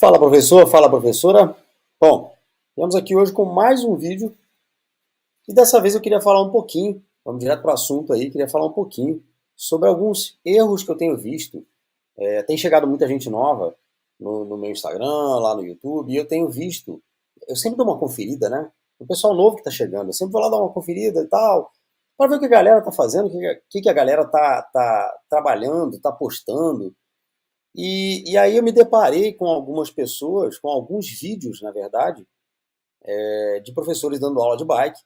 Fala professor, fala professora. Bom, estamos aqui hoje com mais um vídeo e dessa vez eu queria falar um pouquinho, vamos direto para o assunto aí, queria falar um pouquinho sobre alguns erros que eu tenho visto. Tem chegado muita gente nova no meu Instagram, lá no YouTube, e eu tenho visto, eu sempre dou uma conferida, né? O pessoal novo que está chegando, eu sempre vou lá dar uma conferida e tal, para ver o que a galera está fazendo, o que a galera está trabalhando, está postando. E aí eu me deparei com algumas pessoas, com alguns vídeos, na verdade, de professores dando aula de bike,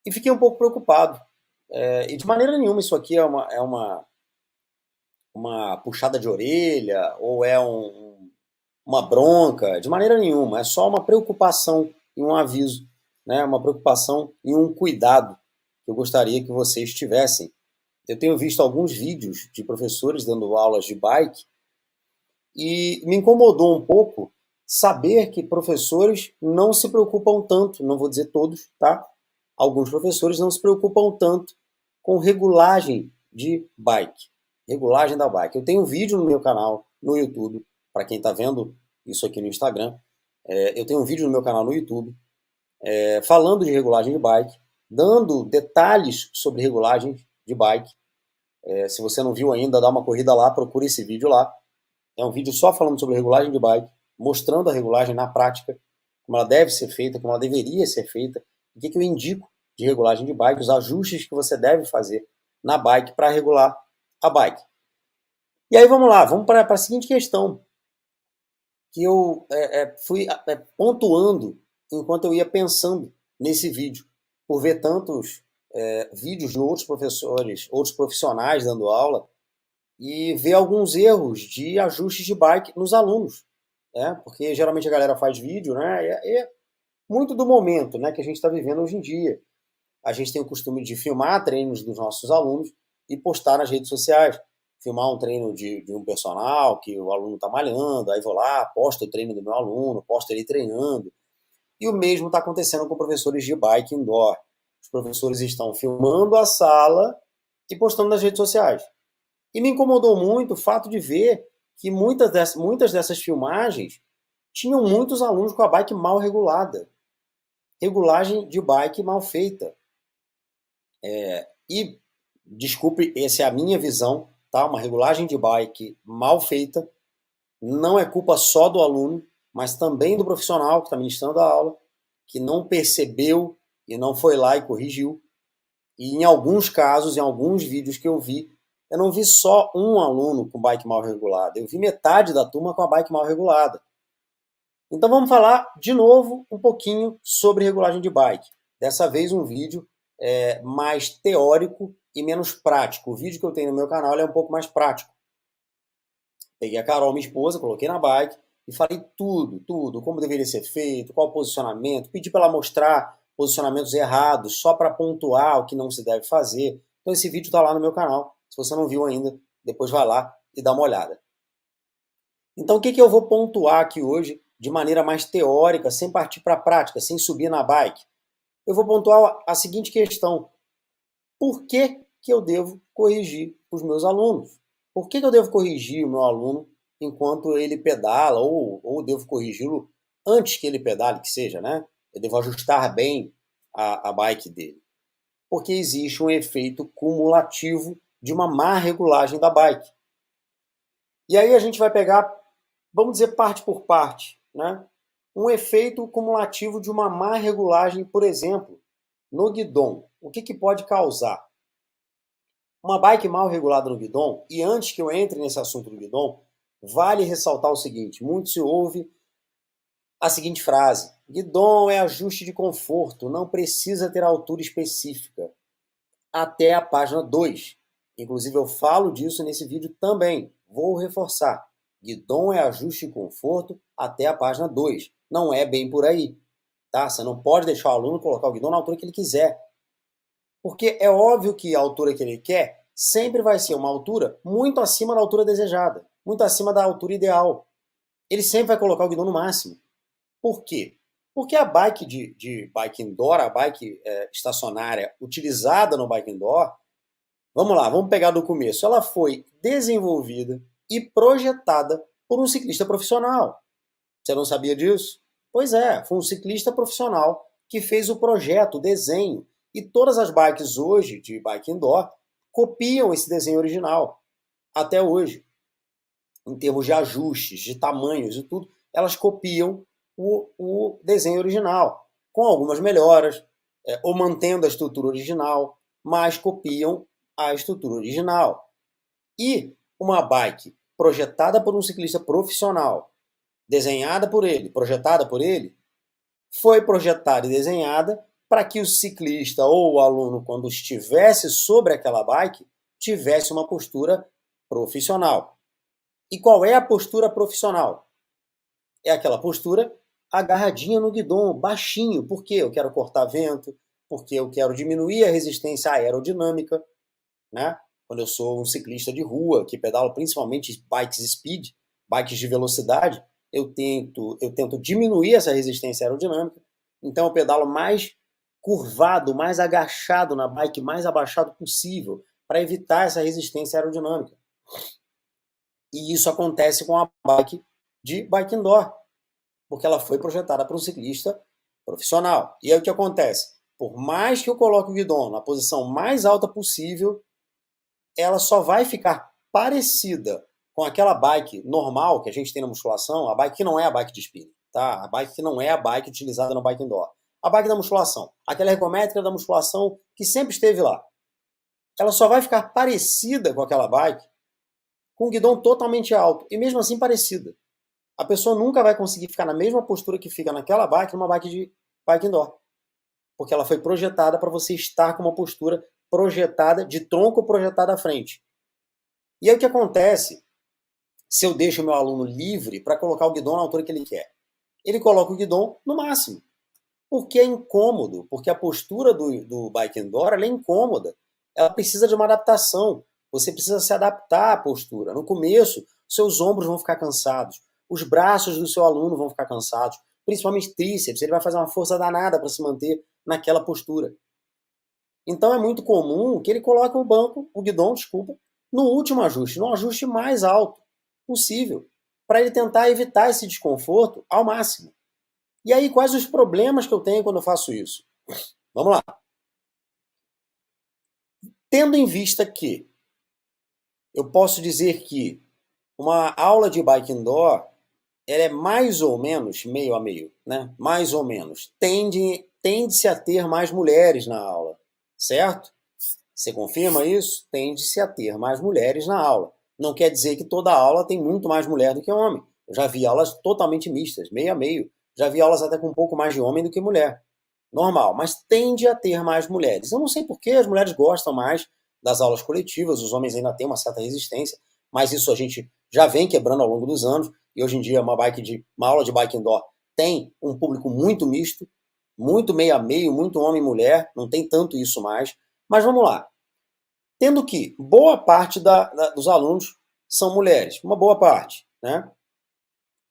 e fiquei um pouco preocupado. E de maneira nenhuma isso aqui uma puxada de orelha ou uma bronca, de maneira nenhuma. É só uma preocupação e um aviso, né? Uma preocupação e um cuidado que eu gostaria que vocês tivessem. Eu tenho visto alguns vídeos de professores dando aulas de bike e me incomodou um pouco saber que professores não se preocupam tanto, não vou dizer todos, tá? Alguns professores não se preocupam tanto com regulagem de bike, regulagem da bike. Eu tenho um vídeo no meu canal no YouTube, para quem está vendo isso aqui no Instagram, eu tenho um vídeo no meu canal no YouTube falando de regulagem de bike, dando detalhes sobre regulagem de bike. Se você não viu ainda, dá uma corrida lá, procura esse vídeo lá. É um vídeo só falando sobre regulagem de bike, mostrando a regulagem na prática, como ela deve ser feita, como ela deveria ser feita, o que eu indico de regulagem de bike, os ajustes que você deve fazer na bike para regular a bike. E aí vamos lá, vamos para a seguinte questão, que eu fui pontuando enquanto eu ia pensando nesse vídeo, por ver tantos vídeos de outros professores, outros profissionais dando aula, e ver alguns erros de ajustes de bike nos alunos, né? Porque geralmente a galera faz vídeo, né? É muito do momento, né, que a gente está vivendo hoje em dia. A gente tem o costume de filmar treinos dos nossos alunos e postar nas redes sociais. Filmar um treino de um personal que o aluno está malhando, aí vou lá, posto o treino do meu aluno, posto ele treinando. E o mesmo está acontecendo com professores de bike indoor. Os professores estão filmando a sala e postando nas redes sociais. E me incomodou muito o fato de ver que muitas dessas filmagens tinham muitos alunos com a bike mal regulada. Regulagem de bike mal feita. E, desculpe, essa é a minha visão, tá? Uma regulagem de bike mal feita não é culpa só do aluno, mas também do profissional que está ministrando a aula, que não percebeu e não foi lá e corrigiu. E em alguns casos, em alguns vídeos que eu não vi só um aluno com bike mal regulada, eu vi metade da turma com a bike mal regulada. Então vamos falar de novo um pouquinho sobre regulagem de bike. Dessa vez um vídeo mais teórico e menos prático. O vídeo que eu tenho no meu canal é um pouco mais prático. Peguei a Carol, minha esposa, coloquei na bike e falei tudo, como deveria ser feito, qual o posicionamento, pedi para ela mostrar posicionamentos errados, só para pontuar o que não se deve fazer. Então esse vídeo está lá no meu canal. Se você não viu ainda, depois vai lá e dá uma olhada. Então o que eu vou pontuar aqui hoje de maneira mais teórica, sem partir para a prática, sem subir na bike? Eu vou pontuar a seguinte questão. Por que eu devo corrigir os meus alunos? Por que eu devo corrigir o meu aluno enquanto ele pedala, ou devo corrigi-lo antes que ele pedale, que seja, né? Eu devo ajustar bem a bike dele. Porque existe um efeito cumulativo de uma má regulagem da bike. E aí a gente vai pegar, vamos dizer, parte por parte, né? Um efeito cumulativo de uma má regulagem, por exemplo, no guidão. O que pode causar? Uma bike mal regulada no guidão, e antes que eu entre nesse assunto do guidão, vale ressaltar o seguinte, muito se ouve a seguinte frase, guidão é ajuste de conforto, não precisa ter altura específica, até a página 2. Inclusive eu falo disso nesse vídeo também, vou reforçar, guidão é ajuste de conforto até a página 2, não é bem por aí, tá? Você não pode deixar o aluno colocar o guidão na altura que ele quiser, porque é óbvio que a altura que ele quer sempre vai ser uma altura muito acima da altura desejada, muito acima da altura ideal. Ele sempre vai colocar o guidão no máximo. Por quê? Porque a bike de bike indoor, a bike estacionária utilizada no bike indoor, vamos lá, vamos pegar do começo. Ela foi desenvolvida e projetada por um ciclista profissional. Você não sabia disso? Pois é, foi um ciclista profissional que fez o projeto, o desenho. E todas as bikes hoje, de bike indoor, copiam esse desenho original, até hoje. Em termos de ajustes, de tamanhos e tudo, elas copiam o desenho original, com algumas melhoras, ou mantendo a estrutura original, mas copiam a estrutura original. E uma bike projetada por um ciclista profissional, desenhada por ele, projetada por ele, foi projetada e desenhada para que o ciclista ou o aluno, quando estivesse sobre aquela bike, tivesse uma postura profissional. E qual é a postura profissional? É aquela postura agarradinha no guidão, baixinho. Por quê? Eu quero cortar vento, porque eu quero diminuir a resistência aerodinâmica, né? Quando eu sou um ciclista de rua, que pedalo principalmente bikes speed, bikes de velocidade, eu tento diminuir essa resistência aerodinâmica. Então eu pedalo mais curvado, mais agachado na bike, mais abaixado possível, para evitar essa resistência aerodinâmica. E isso acontece com a bike de bike indoor, porque ela foi projetada para um ciclista profissional. E aí o que acontece? Por mais que eu coloque o guidão na posição mais alta possível, ela só vai ficar parecida com aquela bike normal que a gente tem na musculação, a bike que não é a bike de spinning, tá? A bike que não é a bike utilizada no bike indoor. A bike da musculação, aquela ergométrica da musculação que sempre esteve lá. Ela só vai ficar parecida com aquela bike com o guidão totalmente alto, e mesmo assim parecida. A pessoa nunca vai conseguir ficar na mesma postura que fica naquela bike, numa bike de bike indoor. Porque ela foi projetada para você estar com uma postura projetada, de tronco projetado à frente. E aí o que acontece se eu deixo o meu aluno livre para colocar o guidão na altura que ele quer? Ele coloca o guidão no máximo. Porque é incômodo, porque a postura do bike indoor ela é incômoda. Ela precisa de uma adaptação. Você precisa se adaptar à postura. No começo, seus ombros vão ficar cansados. Os braços do seu aluno vão ficar cansados. Principalmente tríceps. Ele vai fazer uma força danada para se manter naquela postura. Então é muito comum que ele coloque o guidão, desculpa, no último ajuste, no ajuste mais alto possível, para ele tentar evitar esse desconforto ao máximo. E aí, quais os problemas que eu tenho quando eu faço isso? Vamos lá. Tendo em vista que eu posso dizer que uma aula de bike indoor ela é mais ou menos meio a meio, né? Mais ou menos. Tende-se a ter mais mulheres na aula, certo? Você confirma isso? Tende-se a ter mais mulheres na aula. Não quer dizer que toda aula tem muito mais mulher do que homem. Eu já vi aulas totalmente mistas, meio a meio. Já vi aulas até com um pouco mais de homem do que mulher. Normal, mas tende a ter mais mulheres. Eu não sei por que as mulheres gostam mais das aulas coletivas, os homens ainda têm uma certa resistência, mas isso a gente já vem quebrando ao longo dos anos, e hoje em dia uma aula de bike indoor tem um público muito misto, muito meio a meio, muito homem e mulher, não tem tanto isso mais. Mas vamos lá. Tendo que boa parte dos alunos são mulheres, uma boa parte, né?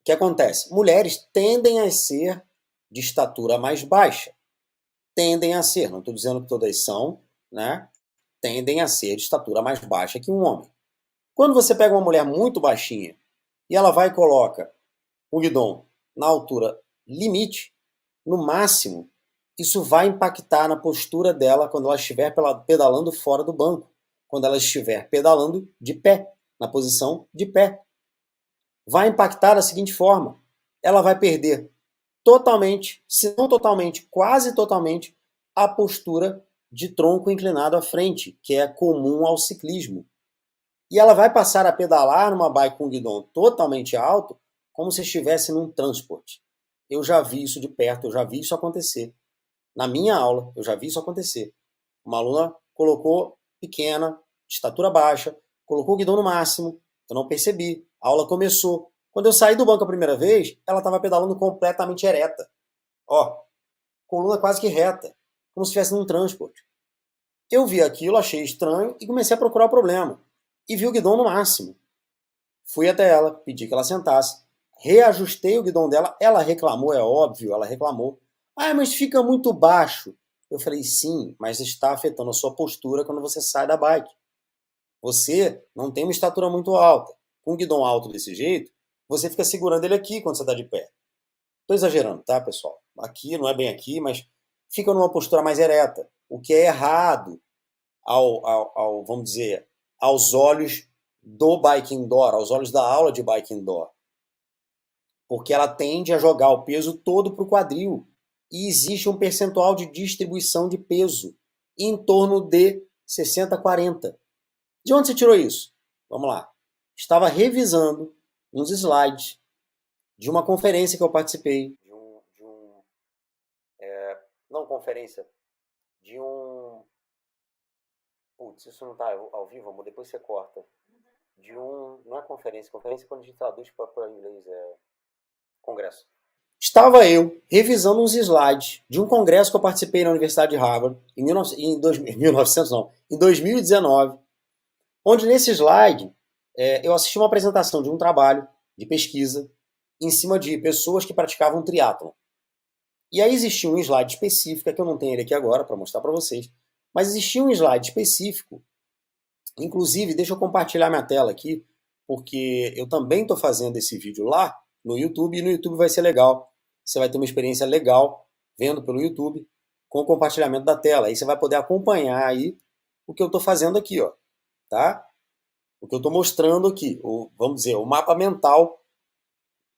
O que acontece? Mulheres tendem a ser de estatura mais baixa. Tendem a ser, não estou dizendo que todas são, né? Tendem a ser de estatura mais baixa que um homem. Quando você pega uma mulher muito baixinha e ela vai e coloca o guidão na altura limite, no máximo, isso vai impactar na postura dela quando ela estiver pedalando fora do banco, quando ela estiver pedalando de pé, na posição de pé. Vai impactar da seguinte forma: ela vai perder totalmente, se não totalmente, quase totalmente, a postura de tronco inclinado à frente, que é comum ao ciclismo. E ela vai passar a pedalar numa bike com guidão totalmente alto, como se estivesse num transporte. Eu já vi isso de perto, eu já vi isso acontecer. Na minha aula, eu já vi isso acontecer. Uma aluna colocou pequena, de estatura baixa, colocou o guidão no máximo, eu não percebi. A aula começou. Quando eu saí do banco a primeira vez, ela estava pedalando completamente ereta. Ó, coluna quase que reta, como se estivesse num transporte. Eu vi aquilo, achei estranho e comecei a procurar o problema. E vi o guidão no máximo. Fui até ela, pedi que ela sentasse, reajustei o guidão dela, ela reclamou, é óbvio, ela reclamou. Ah, mas fica muito baixo. Eu falei, sim, mas está afetando a sua postura quando você sai da bike. Você não tem uma estatura muito alta. Com um guidão alto desse jeito, você fica segurando ele aqui quando você está de pé. Estou exagerando, tá, pessoal? Aqui, não é bem aqui, mas fica numa postura mais ereta, o que é errado vamos dizer, aos olhos do bike indoor, aos olhos da aula de bike indoor. Porque ela tende a jogar o peso todo para o quadril. E existe um percentual de distribuição de peso em torno de 60-40. De onde você tirou isso? Vamos lá. Estava revisando uns slides de uma conferência que eu participei, não conferência, de um... Putz, isso não está ao vivo, amor, depois você corta. Não é conferência, conferência quando a gente traduz para inglês é congresso. Estava eu revisando uns slides de um congresso que eu participei na Universidade de Harvard em 2019, onde nesse slide eu assisti uma apresentação de um trabalho de pesquisa em cima de pessoas que praticavam triatlon. E aí existia um slide específico, que eu não tenho ele aqui agora para mostrar para vocês, mas existia um slide específico, inclusive, deixa eu compartilhar minha tela aqui, porque eu também estou fazendo esse vídeo lá no YouTube, e no YouTube vai ser legal. Você vai ter uma experiência legal vendo pelo YouTube com o compartilhamento da tela. Aí você vai poder acompanhar aí o que eu estou fazendo aqui, ó, tá? O que eu estou mostrando aqui, vamos dizer, o mapa mental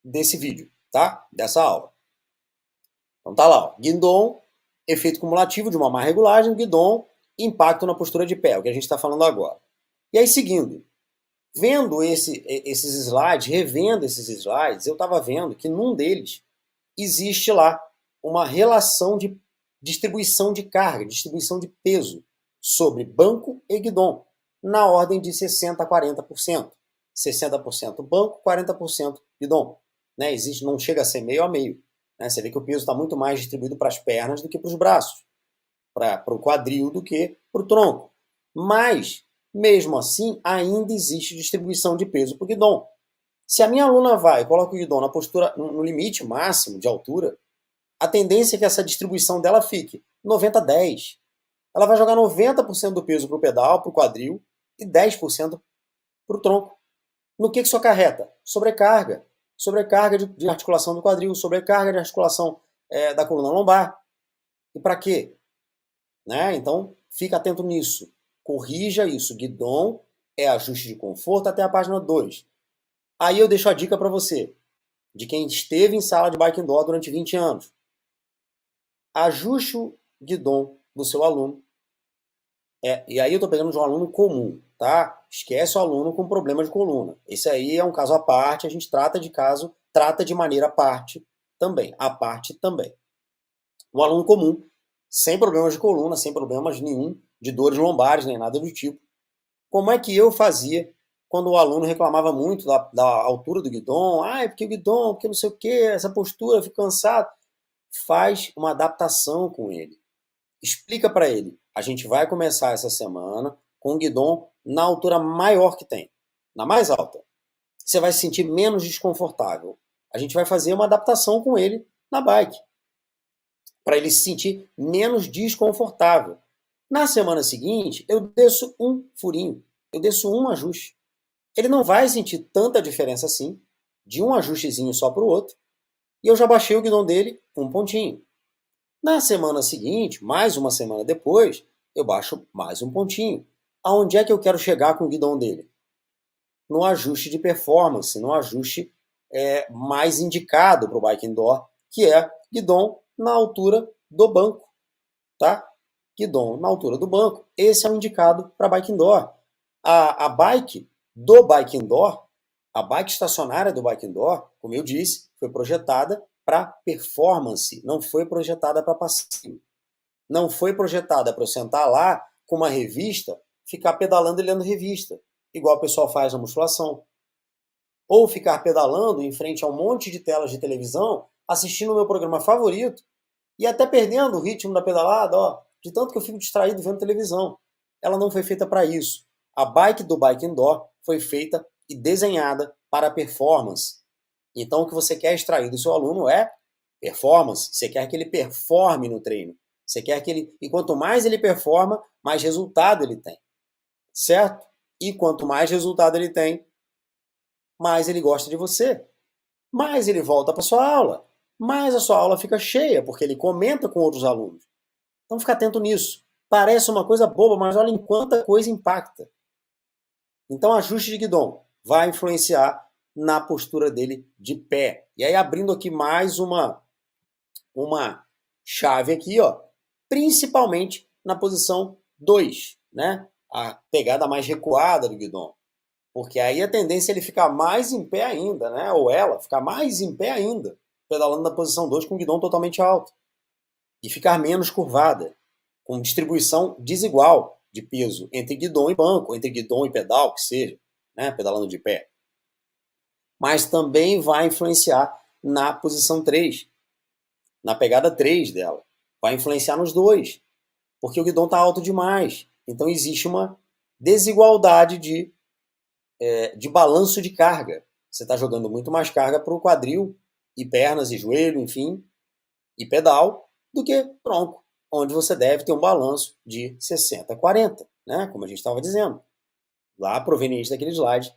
desse vídeo, tá? Dessa aula. Então tá lá, ó, guidon, efeito cumulativo de uma má regulagem, guidon, impacto na postura de pé, o que a gente está falando agora. E aí, seguindo, vendo esses slides, revendo esses slides, eu estava vendo que num deles existe lá uma relação de distribuição de carga, distribuição de peso sobre banco e guidon, na ordem de 60% a 40%. 60% banco, 40% guidon. Né? Existe, não chega a ser meio a meio. Né? Você vê que o peso está muito mais distribuído para as pernas do que para os braços, para o quadril do que para o tronco. Mas, mesmo assim, ainda existe distribuição de peso para o guidon. Se a minha aluna vai e coloca o guidon na postura, no limite máximo de altura, a tendência é que essa distribuição dela fique 90-10. Ela vai jogar 90% do peso para o pedal, para o quadril, e 10% para o tronco. No que isso acarreta? Sobrecarga. Sobrecarga de articulação do quadril, sobrecarga de articulação da coluna lombar. E para quê? Né? Então, fica atento nisso. Corrija isso. Guidon é ajuste de conforto até a página 2. Aí eu deixo a dica para você, de quem esteve em sala de bike indoor durante 20 anos. Ajuste o guidon do seu aluno. E aí eu estou pegando de um aluno comum, tá? Esquece o aluno com problema de coluna. Esse aí é um caso à parte, a gente trata de maneira à parte também. À parte também. Um aluno comum, sem problemas de coluna, sem problemas nenhum, de dores lombares, nem nada do tipo. Como é que eu fazia quando o aluno reclamava muito da altura do guidon? Ah, é porque o guidon, porque não sei o que, essa postura, eu fico cansado. Faz uma adaptação com ele. Explica para ele. A gente vai começar essa semana com o guidon na altura maior que tem, na mais alta. Você vai se sentir menos desconfortável. A gente vai fazer uma adaptação com ele na bike, para ele se sentir menos desconfortável. Na semana seguinte, eu desço um furinho, eu desço um ajuste. Ele não vai sentir tanta diferença assim, de um ajustezinho só para o outro, e eu já baixei o guidon dele um pontinho. Na semana seguinte, mais uma semana depois, eu baixo mais um pontinho. Aonde é que eu quero chegar com o guidon dele? No ajuste de performance, no ajuste mais indicado para o bike indoor, que é guidon na altura do banco, tá? Guidon na altura do banco. Esse é o indicado para bike indoor. A bike do bike indoor, a bike estacionária do bike indoor, como eu disse, foi projetada para performance, não foi projetada para passeio. Não foi projetada para eu sentar lá com uma revista, ficar pedalando e lendo revista, igual o pessoal faz na musculação. Ou ficar pedalando em frente a um monte de telas de televisão, assistindo o meu programa favorito e até perdendo o ritmo da pedalada, ó, de tanto que eu fico distraído vendo televisão. Ela não foi feita para isso. A bike do bike indoor foi feita e desenhada para performance. Então, o que você quer extrair do seu aluno é performance. Você quer que ele performe no treino. Você quer que ele... E quanto mais ele performa, mais resultado ele tem. Certo? E quanto mais resultado ele tem, mais ele gosta de você. Mais ele volta para sua aula. mais a sua aula fica cheia, porque ele comenta com outros alunos. Então fica atento nisso. Parece uma coisa boba, mas olha em quanta coisa impacta. Então ajuste de guidon vai influenciar na postura dele de pé. E aí abrindo aqui mais uma chave aqui, ó, principalmente na posição 2, né? A pegada mais recuada do guidon. Porque aí a tendência é ele ficar mais em pé ainda, né? Ou ela ficar mais em pé ainda, pedalando na posição 2 com o guidon totalmente alto. E ficar menos curvada, com distribuição desigual de peso entre guidon e banco, entre guidon e pedal, que seja, né? Pedalando de pé. Mas também vai influenciar na posição 3, na pegada 3 dela. Vai influenciar nos dois, porque o guidon está alto demais. Então existe uma desigualdade de balanço de carga. Você está jogando muito mais carga para o quadril, e pernas, e joelho, enfim, e pedal, do que tronco, onde você deve ter um balanço de 60-40, né? Como a gente estava dizendo, lá proveniente daquele slide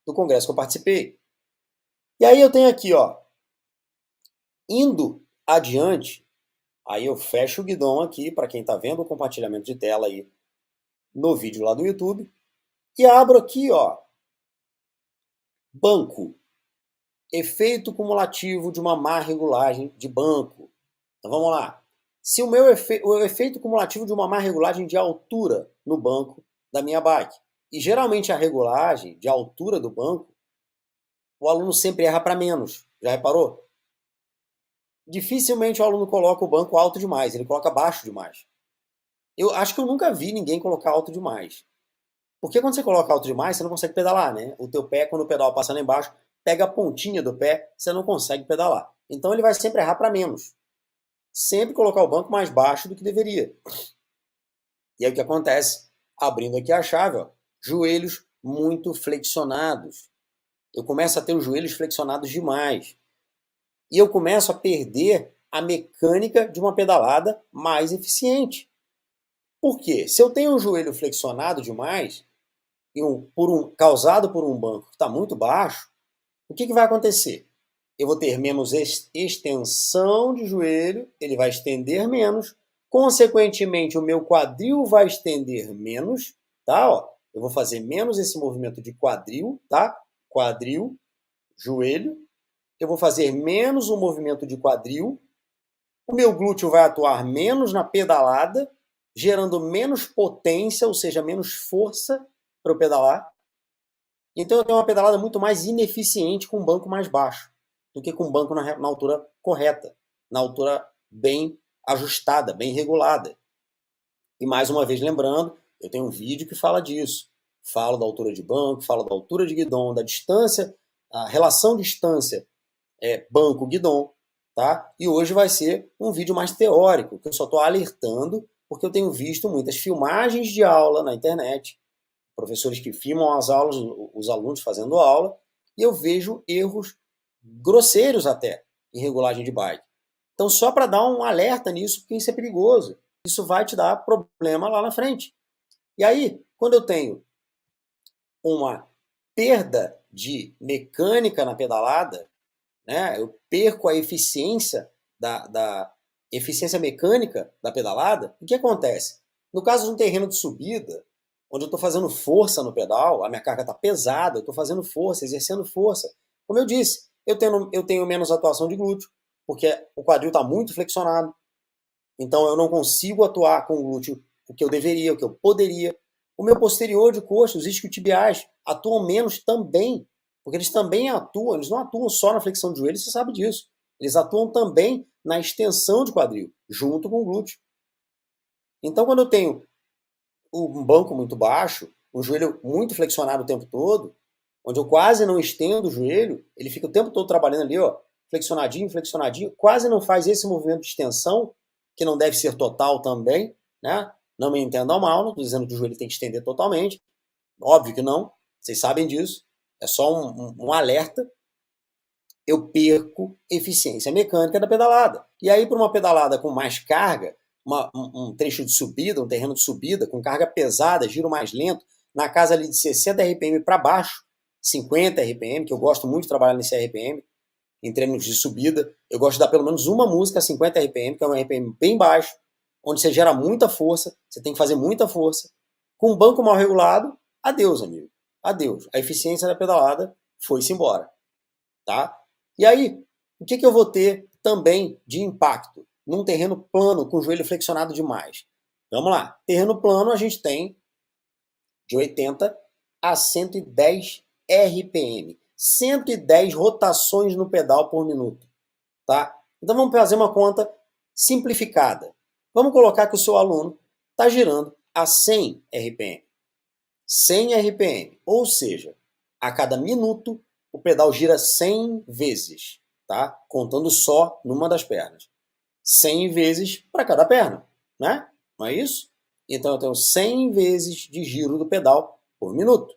do congresso que eu participei. E aí eu tenho aqui, ó, indo adiante, aí eu fecho o guidon aqui, para quem está vendo o compartilhamento de tela aí no vídeo lá do YouTube, e abro aqui, ó, banco. Efeito cumulativo de uma má regulagem de banco. Então vamos lá. Se o efeito cumulativo de uma má regulagem de altura no banco da minha bike, e geralmente a regulagem de altura do banco, o aluno sempre erra para menos. Já reparou? Dificilmente o aluno coloca o banco alto demais, ele coloca baixo demais. Eu acho que eu nunca vi ninguém colocar alto demais. Porque quando você coloca alto demais, você não consegue pedalar, né? O teu pé, quando o pedal passa lá embaixo, pega a pontinha do pé, você não consegue pedalar. Então ele vai sempre errar para menos. Sempre colocar o banco mais baixo do que deveria. E aí o que acontece? Abrindo aqui a chave, ó, joelhos muito flexionados. Eu começo a ter os joelhos flexionados demais. E eu começo a perder a mecânica de uma pedalada mais eficiente. Por quê? Se eu tenho um joelho flexionado demais, causado por um banco que está muito baixo, o que vai acontecer? Eu vou ter menos extensão de joelho, ele vai estender menos, consequentemente o meu quadril vai estender menos, tá? Ó, eu vou fazer menos esse movimento de quadril, tá? Quadril, joelho. Eu vou fazer menos o movimento de quadril. O meu glúteo vai atuar menos na pedalada, gerando menos potência, ou seja, menos força para eu pedalar. Então eu tenho uma pedalada muito mais ineficiente com um banco mais baixo do que com um banco na altura correta, na altura bem ajustada, bem regulada. E mais uma vez lembrando, eu tenho um vídeo que fala disso. Falo da altura de banco, falo da altura de guidon, da distância, a relação distância banco-guidon, tá? E hoje vai ser um vídeo mais teórico, que eu só estou alertando porque eu tenho visto muitas filmagens de aula na internet, professores que filmam as aulas, os alunos fazendo aula, e eu vejo erros grosseiros até em regulagem de bike. Então, só para dar um alerta nisso, porque isso é perigoso. Isso vai te dar problema lá na frente. E aí, quando eu tenho uma perda de mecânica na pedalada, né, eu perco a eficiência da eficiência mecânica da pedalada, o que acontece? No caso de um terreno de subida, onde eu estou fazendo força no pedal, a minha carga está pesada, eu estou fazendo força, exercendo força. Como eu disse, eu tenho menos atuação de glúteo, porque o quadril está muito flexionado. Então eu não consigo atuar com o glúteo o que eu deveria, o que eu poderia. O meu posterior de coxa, os isquiotibiais, atuam menos também, porque eles também atuam, eles não atuam só na flexão de joelho, você sabe disso. Eles atuam também na extensão de quadril, junto com o glúteo. Então quando eu tenho um banco muito baixo, um joelho muito flexionado o tempo todo, onde eu quase não estendo o joelho, ele fica o tempo todo trabalhando ali, ó, flexionadinho, flexionadinho, quase não faz esse movimento de extensão, que não deve ser total também, né? Não me entendam mal, não estou dizendo que o joelho tem que estender totalmente, óbvio que não, vocês sabem disso, é só um alerta. Eu perco eficiência mecânica da pedalada. E aí, para uma pedalada com mais carga, um trecho de subida, um terreno de subida, com carga pesada, giro mais lento, na casa ali de 60 RPM para baixo, 50 RPM, que eu gosto muito de trabalhar nesse RPM, em termos de subida. Eu gosto de dar pelo menos uma música a 50 RPM, que é um RPM bem baixo, onde você gera muita força, você tem que fazer muita força. Com um banco mal regulado, adeus, amigo. Adeus. A eficiência da pedalada foi-se embora. Tá? E aí, o que eu vou ter também de impacto num terreno plano com o joelho flexionado demais? Vamos lá. Terreno plano a gente tem de 80 a 110 RPM. 110 rotações no pedal por minuto. Tá? Então vamos fazer uma conta simplificada. Vamos colocar que o seu aluno está girando a 100 RPM. 100 RPM, ou seja, a cada minuto o pedal gira 100 vezes, tá? Contando só numa das pernas. 100 vezes para cada perna, né? Não é isso? Então eu tenho 100 vezes de giro do pedal por minuto,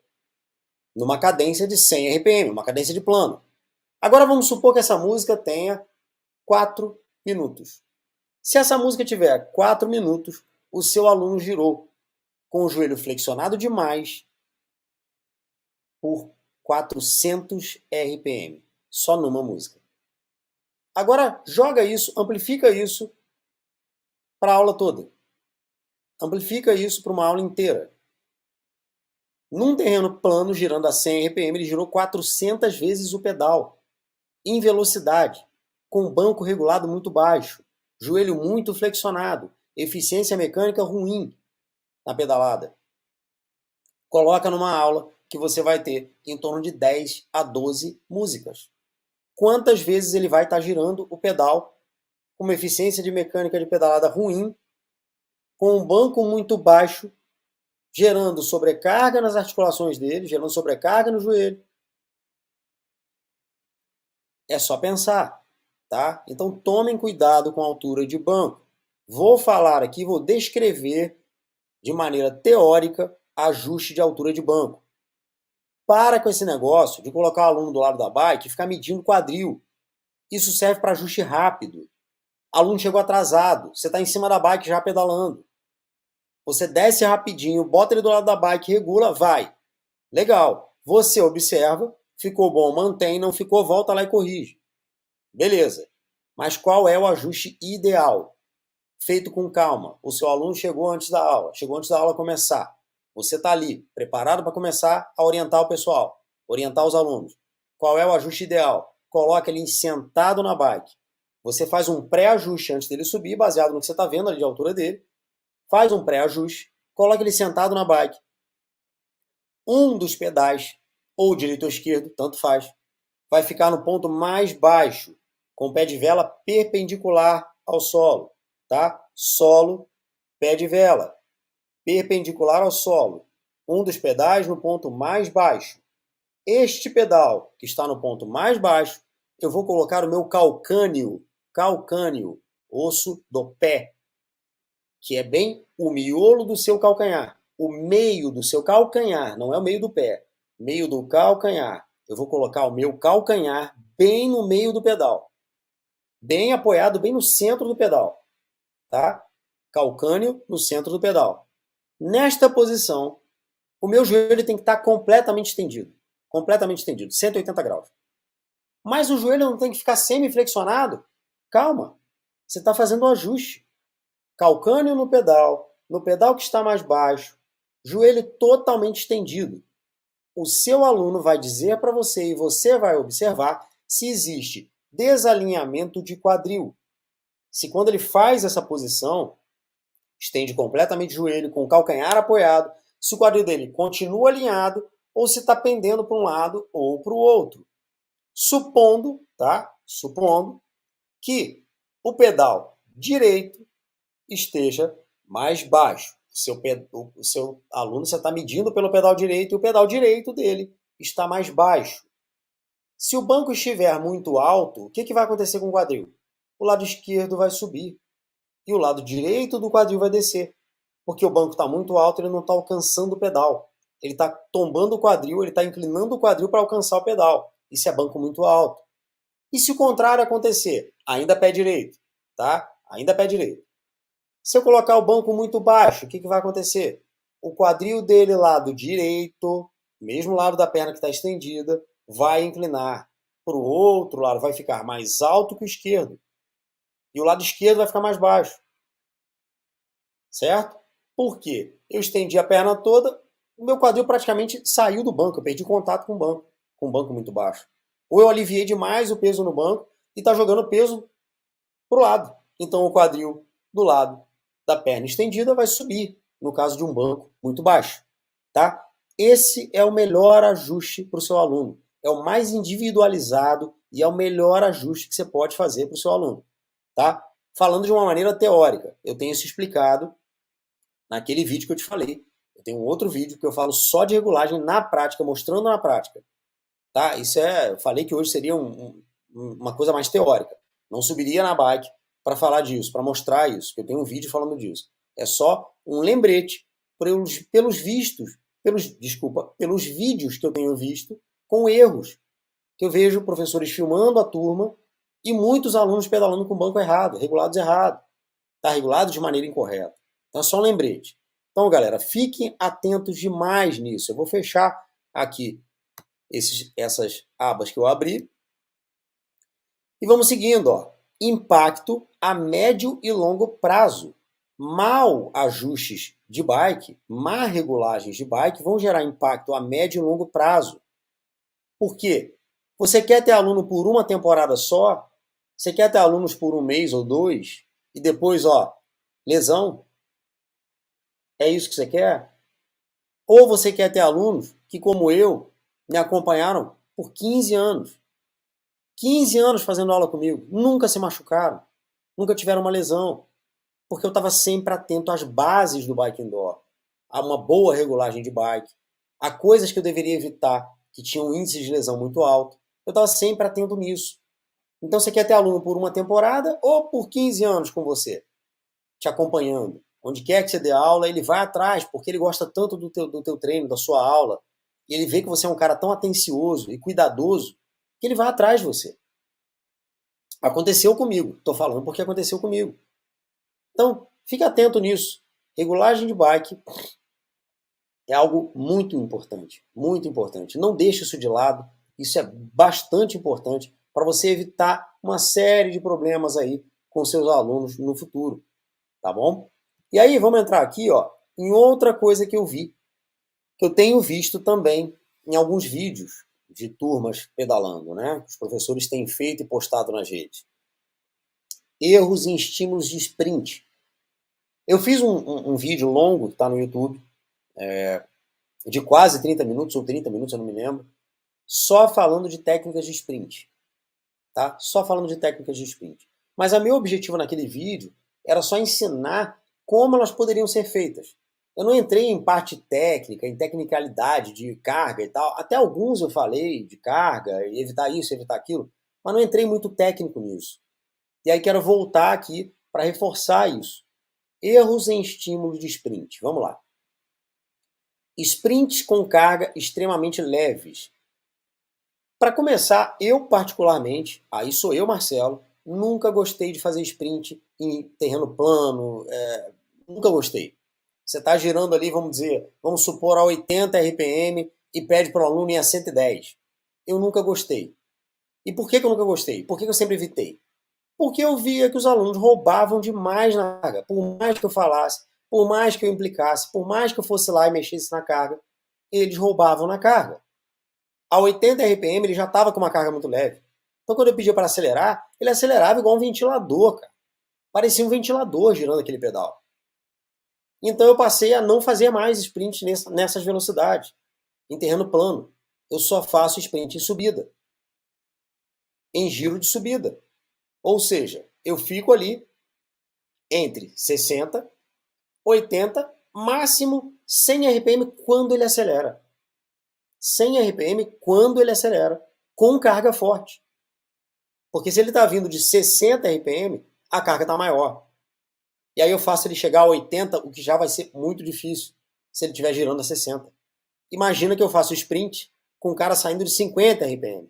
numa cadência de 100 RPM, uma cadência de plano. Agora vamos supor que essa música tenha 4 minutos. Se essa música tiver 4 minutos, o seu aluno girou com o joelho flexionado demais por 400 RPM, só numa música. Agora joga isso, amplifica isso para a aula toda. Amplifica isso para uma aula inteira. Num terreno plano, girando a 100 RPM, ele girou 400 vezes o pedal, em velocidade, com banco regulado muito baixo, joelho muito flexionado, eficiência mecânica ruim na pedalada. Coloca numa aula que você vai ter em torno de 10 a 12 músicas. Quantas vezes ele vai estar girando o pedal com uma eficiência de mecânica de pedalada ruim, com um banco muito baixo, gerando sobrecarga nas articulações dele, gerando sobrecarga no joelho. É só pensar, tá? Então tomem cuidado com a altura de banco. Vou falar aqui, vou descrever de maneira teórica ajuste de altura de banco. Para com esse negócio de colocar o aluno do lado da bike e ficar medindo quadril. Isso serve para ajuste rápido. Aluno chegou atrasado, você está em cima da bike já pedalando. Você desce rapidinho, bota ele do lado da bike, regula, vai. Legal. Você observa, ficou bom, mantém, não ficou, volta lá e corrige. Beleza. Mas qual é o ajuste ideal? Feito com calma. O seu aluno chegou antes da aula começar. Você está ali, preparado para começar a orientar o pessoal, orientar os alunos. Qual é o ajuste ideal? Coloca ele sentado na bike. Você faz um pré-ajuste antes dele subir, baseado no que você está vendo ali de altura dele. Faz um pré-ajuste, coloca ele sentado na bike. Um dos pedais, ou direito ou esquerdo, tanto faz, vai ficar no ponto mais baixo, com o pé de vela perpendicular ao solo. Tá? Solo, pé de vela. Perpendicular ao solo. Um dos pedais no ponto mais baixo. Este pedal, que está no ponto mais baixo, eu vou colocar o meu calcâneo, osso do pé, que é bem o miolo do seu calcanhar. O meio do seu calcanhar, não é o meio do pé. Meio do calcanhar. Eu vou colocar o meu calcanhar bem no meio do pedal. Bem apoiado, bem no centro do pedal. Tá? Calcâneo no centro do pedal. Nesta posição, o meu joelho tem que estar completamente estendido. Completamente estendido, 180 graus. Mas o joelho não tem que ficar semi-flexionado. Calma, você está fazendo um ajuste. Calcâneo no pedal que está mais baixo, joelho totalmente estendido. O seu aluno vai dizer para você e você vai observar se existe desalinhamento de quadril. Se quando ele faz essa posição, estende completamente o joelho com o calcanhar apoiado, se o quadril dele continua alinhado ou se está pendendo para um lado ou para o outro. Supondo, tá? Supondo que o pedal direito esteja mais baixo. O seu aluno, você está medindo pelo pedal direito e o pedal direito dele está mais baixo. Se o banco estiver muito alto, o que vai acontecer com o quadril? O lado esquerdo vai subir e o lado direito do quadril vai descer. Porque o banco está muito alto, ele não está alcançando o pedal. Ele está tombando o quadril, ele está inclinando o quadril para alcançar o pedal. Isso é banco muito alto. E se o contrário acontecer? Ainda pé direito, tá? Ainda pé direito. Se eu colocar o banco muito baixo, o que vai acontecer? O quadril dele, lado direito, mesmo lado da perna que está estendida, vai inclinar. para o outro lado vai ficar mais alto que o esquerdo. E o lado esquerdo vai ficar mais baixo. Certo? Por quê? Eu estendi a perna toda, o meu quadril praticamente saiu do banco, eu perdi contato com o banco muito baixo. Ou eu aliviei demais o peso no banco e está jogando peso para o lado. Então o quadril do lado da perna estendida vai subir, no caso de um banco muito baixo. Tá? Esse é o melhor ajuste para o seu aluno. É o mais individualizado e é o melhor ajuste que você pode fazer para o seu aluno. Tá? Falando de uma maneira teórica, eu tenho isso explicado naquele vídeo que eu te falei. Eu tenho um outro vídeo que eu falo só de regulagem na prática, mostrando na prática. Tá? Isso eu falei que hoje seria uma coisa mais teórica. Não subiria na bike para falar disso, para mostrar isso, que eu tenho um vídeo falando disso. É só um lembrete pelos vídeos que eu tenho visto com erros. Que eu vejo professores filmando a turma e muitos alunos pedalando com o banco errado, regulados errado. Tá? Regulados de maneira incorreta. Então é só um lembrete. Então, galera, fiquem atentos demais nisso. Eu vou fechar aqui essas abas que eu abri. E vamos seguindo, ó. Impacto a médio e longo prazo. Mal ajustes de bike, má regulagens de bike vão gerar impacto a médio e longo prazo. Por quê? Você quer ter aluno por uma temporada só? Você quer ter alunos por um mês ou dois? E depois, ó, lesão? É isso que você quer? Ou você quer ter alunos que, como eu, me acompanharam por 15 anos. 15 anos fazendo aula comigo, nunca se machucaram, nunca tiveram uma lesão, porque eu estava sempre atento às bases do bike indoor, a uma boa regulagem de bike, a coisas que eu deveria evitar, que tinham um índice de lesão muito alto. Eu estava sempre atento nisso. Então você quer ter aluno por uma temporada ou por 15 anos com você, te acompanhando. Onde quer que você dê aula, ele vai atrás, porque ele gosta tanto do teu treino, da sua aula, e ele vê que você é um cara tão atencioso e cuidadoso, que ele vai atrás de você. Aconteceu comigo. Estou falando porque aconteceu comigo. Então, fique atento nisso. Regulagem de bike é algo muito importante. Muito importante. Não deixe isso de lado. Isso é bastante importante para você evitar uma série de problemas aí com seus alunos no futuro. Tá bom? E aí, vamos entrar aqui, ó, em outra coisa que eu vi, que eu tenho visto também em alguns vídeos de turmas pedalando, né? Os professores têm feito e postado nas redes. Erros em estímulos de sprint. Eu fiz um vídeo longo, que está no YouTube, de quase 30 minutos, ou 30 minutos, eu não me lembro, só falando de técnicas de sprint. Tá? Só falando de técnicas de sprint. Mas o meu objetivo naquele vídeo era só ensinar como elas poderiam ser feitas. Eu não entrei em parte técnica, em tecnicalidade de carga e tal. Até alguns eu falei de carga, evitar isso, evitar aquilo, mas não entrei muito técnico nisso. E aí quero voltar aqui para reforçar isso. Erros em estímulo de sprint. Vamos lá. Sprints com carga extremamente leves. Para começar, eu particularmente, aí sou eu, Marcelo, nunca gostei de fazer sprint em terreno plano, nunca gostei. Você está girando ali, vamos dizer, vamos supor a 80 RPM e pede para o aluno ir a 110. Eu nunca gostei. E por que eu nunca gostei? Por que eu sempre evitei? Porque eu via que os alunos roubavam demais na carga. Por mais que eu falasse, por mais que eu implicasse, por mais que eu fosse lá e mexesse na carga, eles roubavam na carga. A 80 RPM ele já estava com uma carga muito leve. Então quando eu pedia para acelerar, ele acelerava igual um ventilador, cara. Parecia um ventilador girando aquele pedal. Então eu passei a não fazer mais sprint nessas velocidades, em terreno plano. Eu só faço sprint em subida, em giro de subida. Ou seja, eu fico ali entre 60, 80, máximo 100 RPM quando ele acelera. 100 RPM quando ele acelera, com carga forte. Porque se ele está vindo de 60 RPM, a carga está maior. E aí eu faço ele chegar a 80, o que já vai ser muito difícil se ele estiver girando a 60. Imagina que eu faço sprint com o cara saindo de 50 RPM.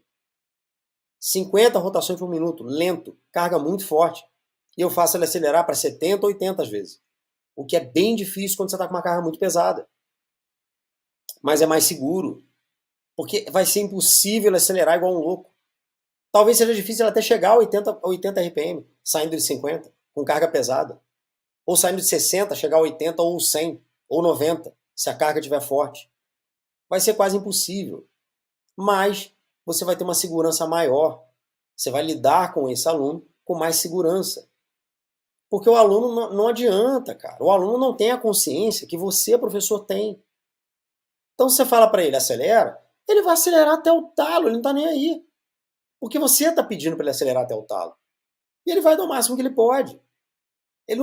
50 rotações por minuto, lento, carga muito forte. E eu faço ele acelerar para 70, 80 às vezes. O que é bem difícil quando você está com uma carga muito pesada. Mas é mais seguro. Porque vai ser impossível acelerar igual um louco. Talvez seja difícil até chegar a 80 RPM, saindo de 50, com carga pesada. Ou saindo de 60, chegar a 80 ou 100 ou 90, se a carga estiver forte. Vai ser quase impossível. Mas você vai ter uma segurança maior. Você vai lidar com esse aluno com mais segurança. Porque o aluno não adianta, cara. O aluno não tem a consciência que você, professor, tem. Então você fala para ele, acelera, ele vai acelerar até o talo, ele não está nem aí. Porque você está pedindo para ele acelerar até o talo. E ele vai dar o máximo que ele pode. Ele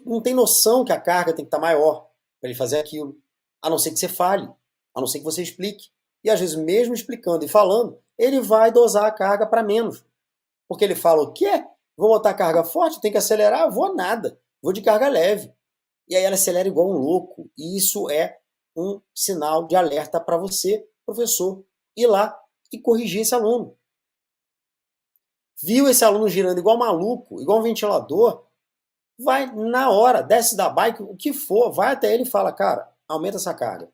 não tem noção que a carga tem que estar maior para ele fazer aquilo. A não ser que você fale, a não ser que você explique. E às vezes, mesmo explicando e falando, ele vai dosar a carga para menos. Porque ele fala, o quê? Vou botar carga forte? Tem que acelerar? Vou nada. Vou de carga leve. E aí ela acelera igual um louco. E isso é um sinal de alerta para você, professor, ir lá e corrigir esse aluno. Viu esse aluno girando igual maluco, igual um ventilador, vai na hora, desce da bike, o que for, vai até ele e fala, cara, aumenta essa carga.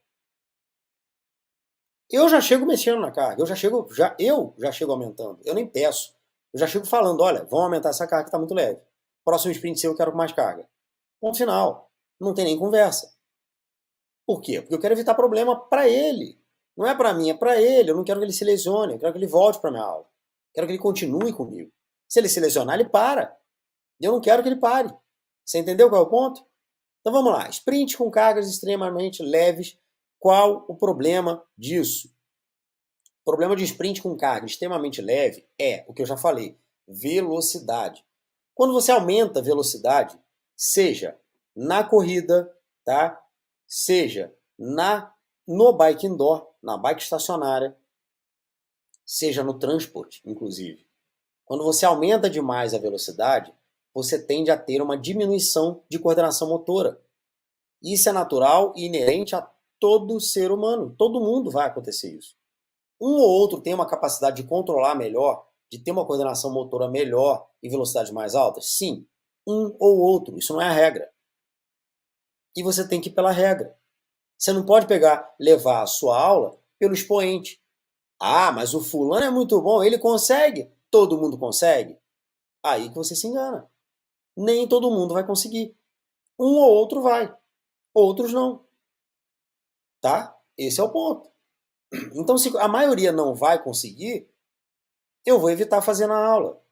Eu já chego mexendo na carga, eu já chego aumentando, eu nem peço. Eu já chego falando, olha, vamos aumentar essa carga que está muito leve. Próximo sprint seu eu quero com mais carga. Ponto final. Não tem nem conversa. Por quê? Porque eu quero evitar problema para ele. Não é para mim, é para ele. Eu não quero que ele se lesione, eu quero que ele volte para minha aula. Quero que ele continue comigo. Se ele se lesionar, ele para. Eu não quero que ele pare. Você entendeu qual é o ponto? Então vamos lá. Sprint com cargas extremamente leves. Qual o problema disso? O problema de sprint com carga extremamente leve é o que eu já falei: velocidade. Quando você aumenta a velocidade, seja na corrida, tá? Seja no bike indoor, na bike estacionária, seja no transporte, inclusive. Quando você aumenta demais a velocidade, você tende a ter uma diminuição de coordenação motora. Isso é natural e inerente a todo ser humano. Todo mundo vai acontecer isso. Um ou outro tem uma capacidade de controlar melhor, de ter uma coordenação motora melhor em velocidades mais altas? Sim. Um ou outro. Isso não é a regra. E você tem que ir pela regra. Você não pode levar a sua aula pelo expoente. Ah, mas o fulano é muito bom, ele consegue. Todo mundo consegue. Aí que você se engana. Nem todo mundo vai conseguir. Um ou outro vai, outros não. Tá? Esse é o ponto. Então, se a maioria não vai conseguir, eu vou evitar fazer na aula.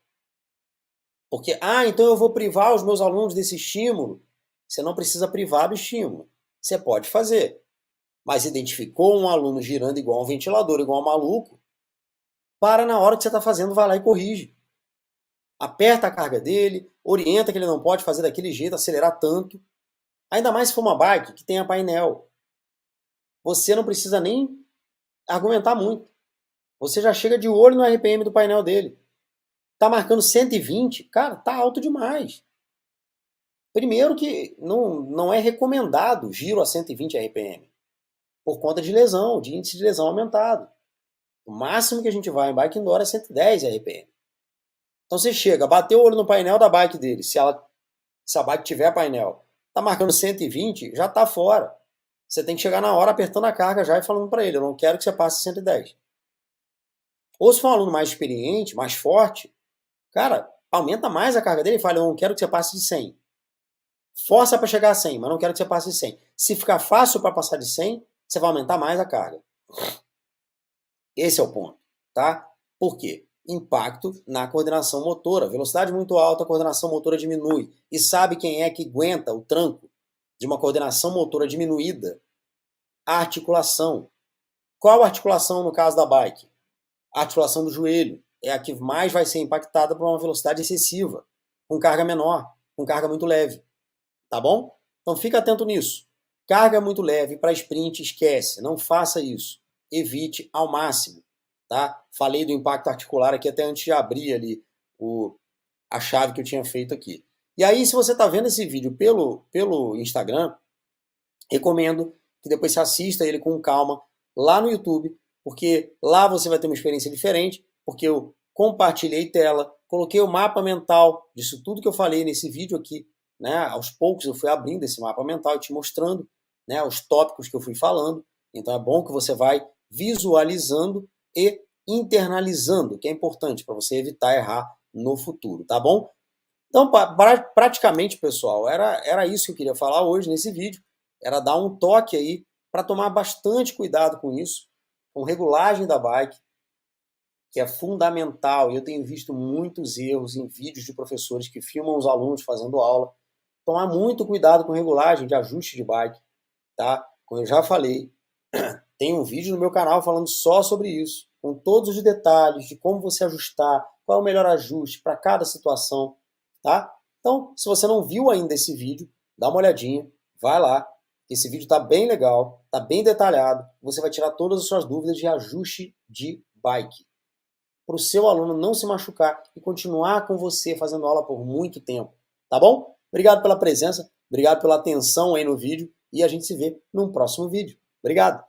Porque, então eu vou privar os meus alunos desse estímulo. Você não precisa privar do estímulo. Você pode fazer. Mas identificou um aluno girando igual um ventilador, igual um maluco, para na hora que você está fazendo, vai lá e corrige. Aperta a carga dele, orienta que ele não pode fazer daquele jeito, acelerar tanto. Ainda mais se for uma bike que tenha painel. Você não precisa nem argumentar muito. Você já chega de olho no RPM do painel dele. Tá marcando 120, cara, tá alto demais. Primeiro que não é recomendado giro a 120 RPM, por conta de lesão, de índice de lesão aumentado. O máximo que a gente vai em bike indoor é 110 RPM. Então você chega, bateu o olho no painel da bike dele, se a bike tiver painel, tá marcando 120, já tá fora. Você tem que chegar na hora apertando a carga já e falando para ele, eu não quero que você passe 110. Ou se for um aluno mais experiente, mais forte, cara, aumenta mais a carga dele e fala, eu não quero que você passe de 100. Força para chegar a 100, mas não quero que você passe de 100. Se ficar fácil para passar de 100, você vai aumentar mais a carga. Esse é o ponto, tá? Por quê? Impacto na coordenação motora. Velocidade muito alta, a coordenação motora diminui. E sabe quem é que aguenta o tranco de uma coordenação motora diminuída? A articulação. Qual articulação no caso da bike? A articulação do joelho. É a que mais vai ser impactada por uma velocidade excessiva, com carga menor, com carga muito leve. Tá bom? Então fica atento nisso. Carga muito leve para sprint, esquece. Não faça isso. Evite ao máximo. Tá? Falei do impacto articular aqui até antes de abrir ali a chave que eu tinha feito aqui. E aí, se você está vendo esse vídeo pelo Instagram, recomendo que depois você assista ele com calma lá no YouTube, porque lá você vai ter uma experiência diferente, porque eu compartilhei tela, coloquei o mapa mental disso tudo que eu falei nesse vídeo aqui, né? Aos poucos eu fui abrindo esse mapa mental e te mostrando, né, os tópicos que eu fui falando. Então é bom que você vai visualizando e internalizando, que é importante para você evitar errar no futuro, tá bom? Então, praticamente, pessoal, era isso que eu queria falar hoje nesse vídeo, era dar um toque aí para tomar bastante cuidado com isso, com regulagem da bike, que é fundamental, e eu tenho visto muitos erros em vídeos de professores que filmam os alunos fazendo aula. Tomar muito cuidado com regulagem de ajuste de bike, tá? Como eu já falei, tem um vídeo no meu canal falando só sobre isso, com todos os detalhes de como você ajustar, qual é o melhor ajuste para cada situação, tá? Então, se você não viu ainda esse vídeo, dá uma olhadinha, vai lá. Esse vídeo está bem legal, está bem detalhado. Você vai tirar todas as suas dúvidas de ajuste de bike, para o seu aluno não se machucar e continuar com você fazendo aula por muito tempo, tá bom? Obrigado pela presença, obrigado pela atenção aí no vídeo e a gente se vê num próximo vídeo. Obrigado!